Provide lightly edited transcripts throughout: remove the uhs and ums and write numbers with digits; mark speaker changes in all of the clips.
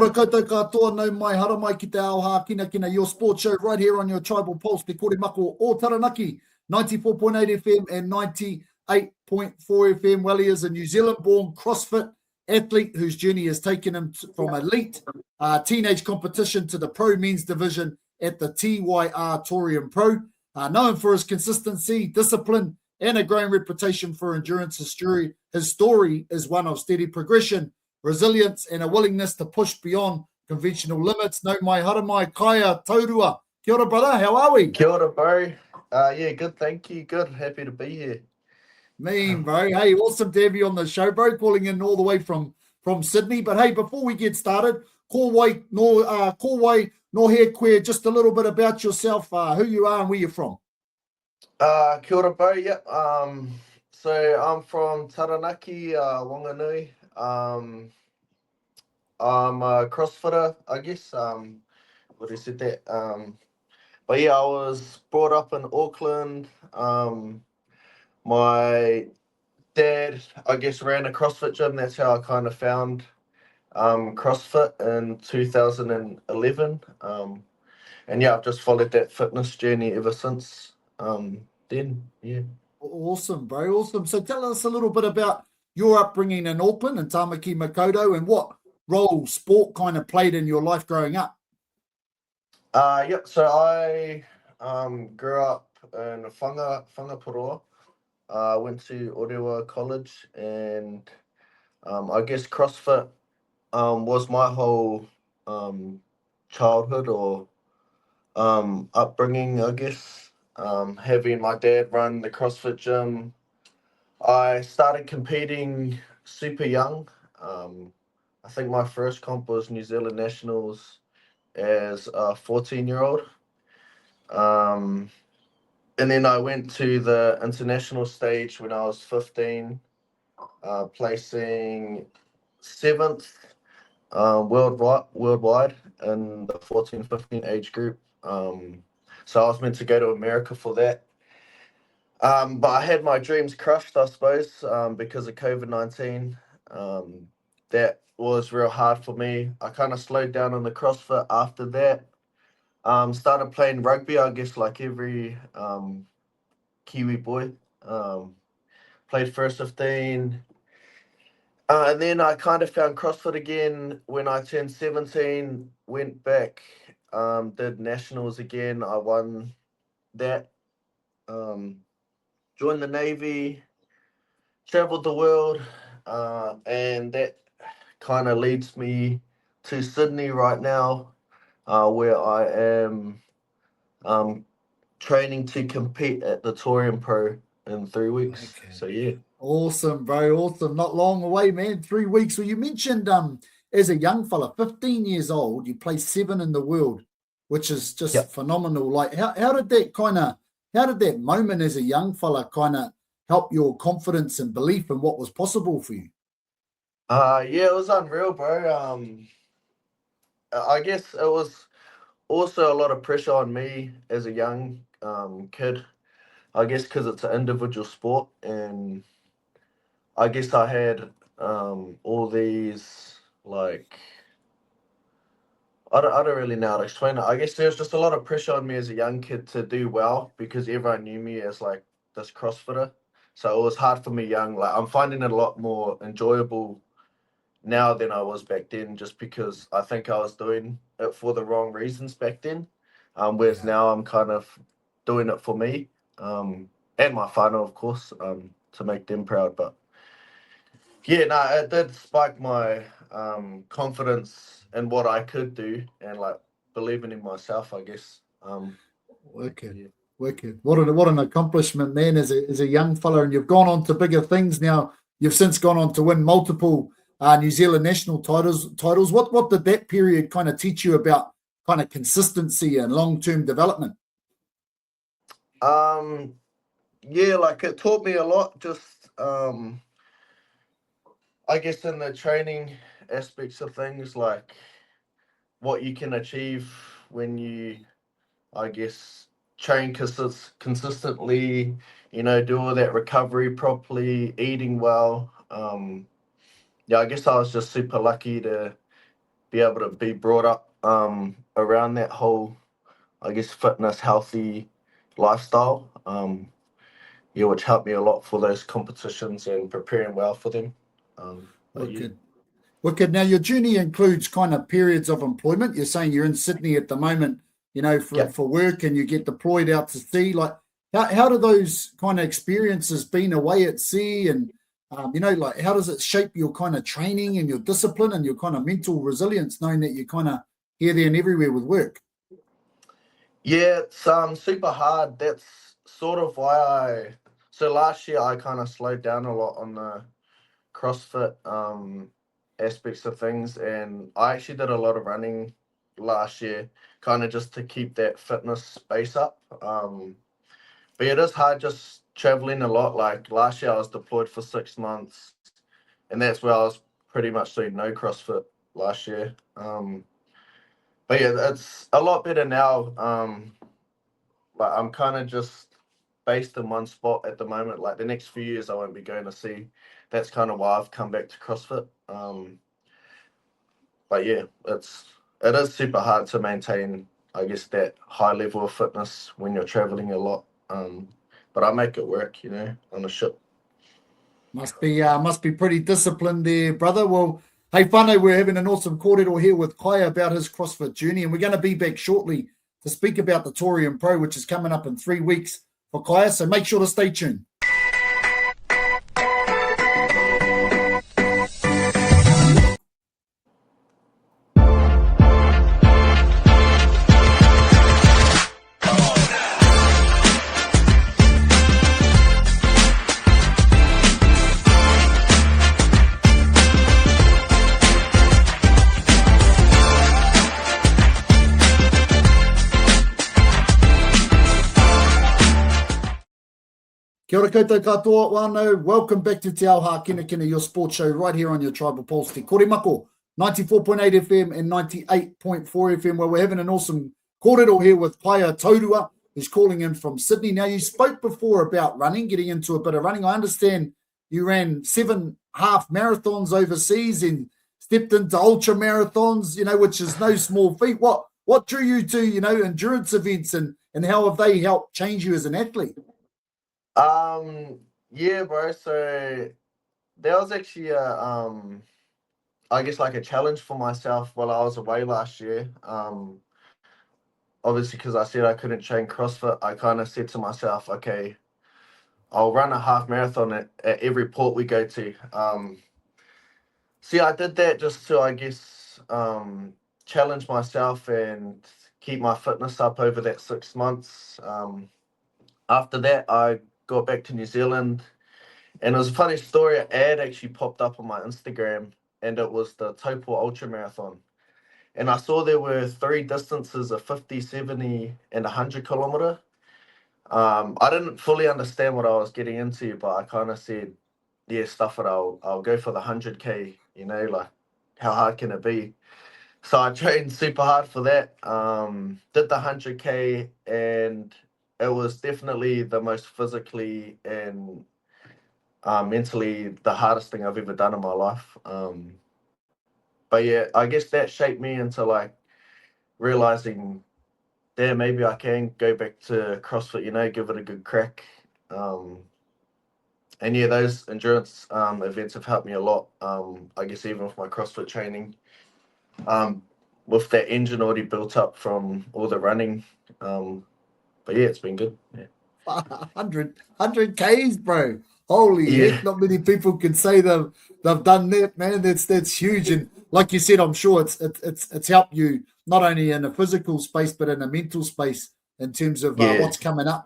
Speaker 1: ora koutou katoa, nau mai, hara mai ki te ao Hākinakina, your sports show right here on your Tribal Pulse, te kore mako o Taranaki, 94.8 FM and 98.4 FM. Well, he is a New Zealand-born CrossFit athlete whose journey has taken him from elite teenage competition to the pro men's division at the TYR Torian Pro. Known for his consistency, discipline, and a growing reputation for endurance, his story is one of steady progression, resilience, and a willingness to push beyond conventional limits. No mai hara mai, Kaea Taurua. Kia ora, brother. How are we?
Speaker 2: Kia ora, bro. Yeah, good. Thank you. Good. Happy to be here.
Speaker 1: Mean, bro. Hey, awesome to have you on the show, bro. Calling in all the way from Sydney. But hey, before we get started, Kōwai no he koe, just a little bit about yourself, who you are and where you're from.
Speaker 2: Kia ora, bro. Yep. So I'm from Taranaki, Wanganui. I'm a CrossFitter, I guess. What do you said that? But yeah, I was brought up in Auckland. My dad, I guess, ran a CrossFit gym. That's how I kind of found CrossFit in 2011. And yeah, I've just followed that fitness journey ever since then. Yeah.
Speaker 1: Awesome, bro. Awesome. So tell us a little bit about your upbringing in Auckland and Tamaki Makaurau and what role sport kind of played in your life growing up.
Speaker 2: Yep. So I grew up in Whangaparoa. Went to Orewa College, and I guess CrossFit was my whole childhood or upbringing, I guess. Having my dad run the CrossFit gym, I started competing super young. I think my first comp was New Zealand Nationals as a 14-year-old. And then I went to the international stage when I was 15, placing 7th worldwide in the 14-15 age group. So I was meant to go to America for that. But I had my dreams crushed, I suppose, because of COVID-19. That was real hard for me. I kind of slowed down on the CrossFit after that. Started playing rugby, I guess, like every Kiwi boy. Played first 15. And then I kind of found CrossFit again when I turned 17, went back, did nationals again. I won that. Joined the Navy, traveled the world, and that kind of leads me to Sydney right now, where I am training to compete at the Torian Pro in 3 weeks. Okay. So yeah.
Speaker 1: Awesome, bro. Awesome. Not long away, man. 3 weeks. Well, you mentioned as a young fella, 15 years old, you play 7 in the world, which is just phenomenal. Like how did that moment as a young fella kind of help your confidence and belief in what was possible for you?
Speaker 2: Yeah, it was unreal, bro. I guess it was also a lot of pressure on me as a young kid, I guess, because it's an individual sport, and I guess I had all these, like, I don't really know how to explain it. I guess there's just a lot of pressure on me as a young kid to do well because everyone knew me as like this CrossFitter. So it was hard for me young. Like, I'm finding it a lot more enjoyable now than I was back then, just because I think I was doing it for the wrong reasons back then. Whereas now I'm kind of doing it for me and my whānau, of course, to make them proud. But yeah, no, it did spike my confidence in what I could do and like believing in myself, I guess.
Speaker 1: Wicked. What an accomplishment, man, as a young fella, and you've gone on to bigger things now. You've since gone on to win multiple New Zealand national titles. What did that period kind of teach you about kind of consistency and long-term development?
Speaker 2: Yeah, like it taught me a lot, just I guess in the training aspects of things, like what you can achieve when you, I guess, train consistently, do all that recovery properly, eating well. Yeah, I guess I was just super lucky to be able to be brought up around that whole, I guess, fitness, healthy lifestyle. Yeah, which helped me a lot for those competitions and preparing well for them. Yeah.
Speaker 1: Wicked. Now, your journey includes kind of periods of employment. You're saying you're in Sydney at the moment, for work, and you get deployed out to sea. Like, how do those kind of experiences being away at sea and, like, how does it shape your kind of training and your discipline and your kind of mental resilience, knowing that you're kind of here, there, and everywhere with work?
Speaker 2: Yeah, it's super hard. That's sort of why so last year I kind of slowed down a lot on the CrossFit aspects of things, and I actually did a lot of running last year, kind of just to keep that fitness base up. But it is hard just traveling a lot. Like last year I was deployed for 6 months, and that's where I was pretty much doing no CrossFit last year. But yeah, it's a lot better now. Like I'm kind of just based in one spot at the moment. Like the next few years I won't be going to sea. That's kind of why I've come back to CrossFit. But yeah, it is super hard to maintain, I guess, that high level of fitness when you're traveling a lot. But I make it work, on a ship.
Speaker 1: Must be pretty disciplined there, brother. Well, hey, whānau, we're having an awesome kōrero here with Kaea about his CrossFit journey, and we're going to be back shortly to speak about the Torian Pro, which is coming up in 3 weeks for Kaea, so make sure to stay tuned. Kia ora koutou katoa, wānau. Welcome back to Te Ao Hākinakina, your sports show right here on your Tribal Pulse. Te Kore Mako, 94.8 FM and 98.4 FM, where we're having an awesome kōrero here with Kaea Taurua, who's calling in from Sydney. Now, you spoke before about running, getting into a bit of running. I understand you ran 7 half marathons overseas and stepped into ultra marathons, which is no small feat. What drew you to, endurance events, and how have they helped change you as an athlete?
Speaker 2: Yeah, bro. So there was actually I guess like a challenge for myself while I was away last year. Obviously because I said I couldn't train CrossFit, I kind of said to myself, okay, I'll run a half marathon at every port we go to. See, I did that just to, I guess, challenge myself and keep my fitness up over that 6 months. After that, I got back to New Zealand, and it was a funny story. An ad actually popped up on my Instagram, and it was the Taupua Ultra Marathon. And I saw there were 3 distances, a 50, 70, and 100 kilometer. I didn't fully understand what I was getting into, but I kind of said, yeah, stuff it, I'll go for the 100K, like how hard can it be? So I trained super hard for that, did the 100K, and it was definitely the most physically and mentally the hardest thing I've ever done in my life. But yeah, I guess that shaped me into like realizing, yeah, maybe I can go back to CrossFit, give it a good crack. And yeah, those endurance events have helped me a lot. I guess even with my CrossFit training, with that engine already built up from all the running. But yeah, it's been good. Yeah.
Speaker 1: 100 Ks, bro. Holy
Speaker 2: Yeah.
Speaker 1: heck, not many people can say they've done that, man. That's huge. And like you said, I'm sure it's helped you not only in a physical space, but in a mental space in terms of what's coming up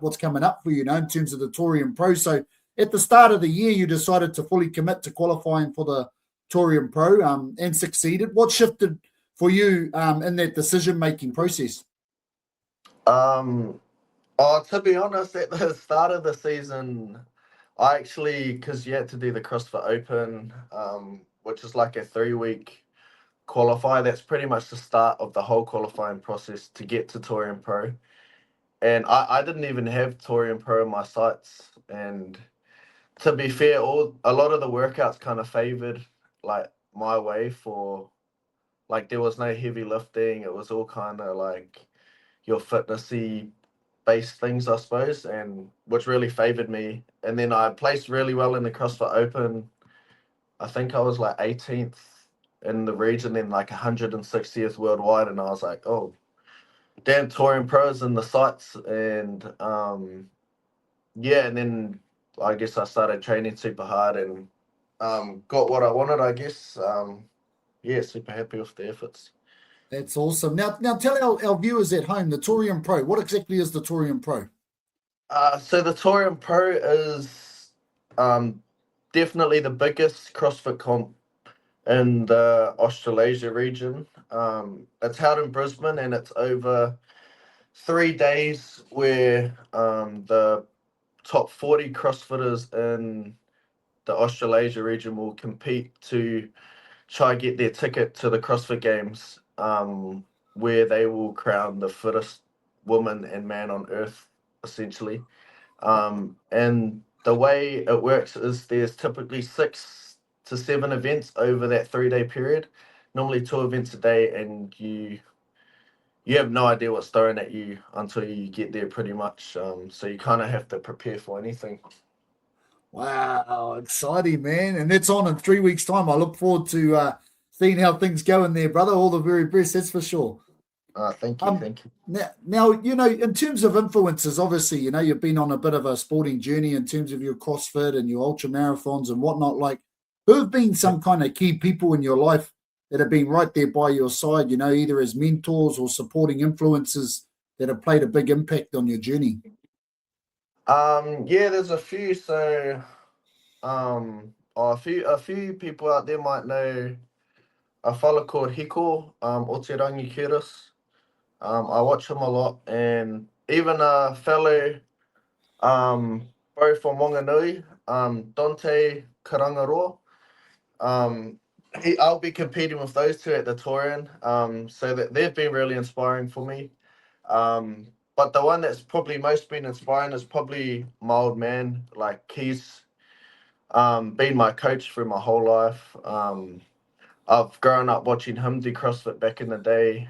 Speaker 1: for you, in terms of the Torian Pro. So at the start of the year, you decided to fully commit to qualifying for the Torian Pro and succeeded. What shifted for you in that decision-making process?
Speaker 2: To be honest, at the start of the season, I actually, because you had to do the CrossFit Open, which is like a 3-week qualifier. That's pretty much the start of the whole qualifying process to get to Torian Pro. And I didn't even have Torian Pro in my sights. And to be fair, a lot of the workouts kind of favored like my way for like there was no heavy lifting. It was all kind of like your fitnessy based things, I suppose, and which really favored me. And then I placed really well in the CrossFit Open. I think I was like 18th in the region, then like 160th worldwide, and I was like, oh, damn, Torian Pros in the sights, and yeah, and then I guess I started training super hard and got what I wanted, I guess. Yeah, super happy with the efforts.
Speaker 1: That's awesome. Now tell our viewers at home, the Torian Pro. What exactly is the Torian Pro?
Speaker 2: So the Torian Pro is definitely the biggest CrossFit comp in the Australasia region. It's held in Brisbane and it's over 3 days where the top 40 CrossFitters in the Australasia region will compete to try get their ticket to the CrossFit Games, where they will crown the fittest woman and man on earth, essentially. And the way it works is there's typically 6 to 7 events over that 3 day period, normally 2 events a day, and you have no idea what's thrown at you until you get there, pretty much. So you kind of have to prepare for anything.
Speaker 1: Wow, exciting, man. And that's on in 3 weeks' time. I look forward to seeing how things go in there, brother. All the very best, that's for sure.
Speaker 2: Thank you, thank you.
Speaker 1: Now, in terms of influences, obviously, you've been on a bit of a sporting journey in terms of your CrossFit and your ultra marathons and whatnot. Like, who have been some kind of key people in your life that have been right there by your side, either as mentors or supporting influences that have played a big impact on your journey?
Speaker 2: Yeah, there's a few. So, a few people out there might know a fella called Hiko, Oterangi Kuris. I watch him a lot, and even a fellow, bro from Wanganui, Dante Karangaroa. I'll be competing with those two at the Torian, so that they've been really inspiring for me. But the one that's probably most been inspiring is probably my old man. Like he's been my coach through my whole life. I've grown up watching him do CrossFit back in the day.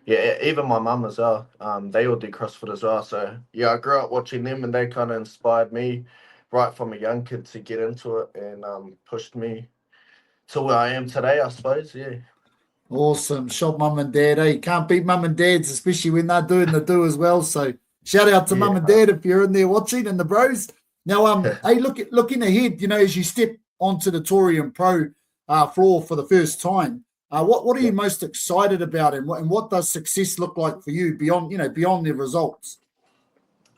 Speaker 2: Yeah, even my mum as well. They all do CrossFit as well. So yeah, I grew up watching them, and they kind of inspired me right from a young kid to get into it, and pushed me to where I am today, I suppose. Yeah.
Speaker 1: Awesome. Shot mum and dad. Hey, can't beat mum and dads, especially when they're doing the do as well. So shout out to mum and
Speaker 2: Yeah.
Speaker 1: dad if you're in there watching, and the bros. Now, hey, looking ahead, as you step onto the Torian Pro floor for the first time, what are
Speaker 2: Yeah.
Speaker 1: you most excited about, and what does success look like for you beyond the results?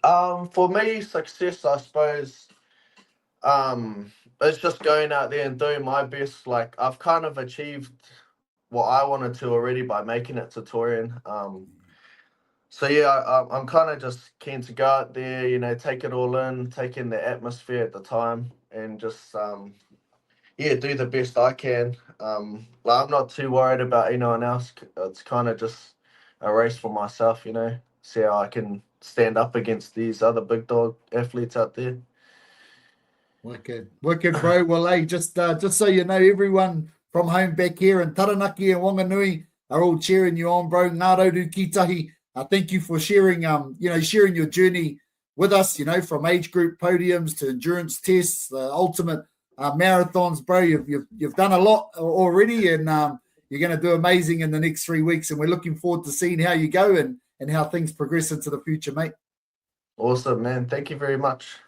Speaker 2: For me, success, I suppose, it's just going out there and doing my best. Like I've kind of achieved what I wanted to already by making it to Torian. So yeah, I'm kind of just keen to go out there, take it all in, take in the atmosphere at the time, and just yeah, do the best I can. Like I'm not too worried about anyone else. It's kind of just a race for myself, see how I can stand up against these other big dog athletes out there.
Speaker 1: Wicked, bro. Well, hey, just so you know, everyone from home back here in Taranaki and Wanganui are all cheering you on, bro. Ngā rauru ki tahi. Thank you for sharing sharing your journey with us. From age group podiums to endurance tests, the ultimate marathons, bro. You've done a lot already, and you're going to do amazing in the next 3 weeks. And we're looking forward to seeing how you go and how things progress into the future, mate.
Speaker 2: Awesome, man. Thank you very much.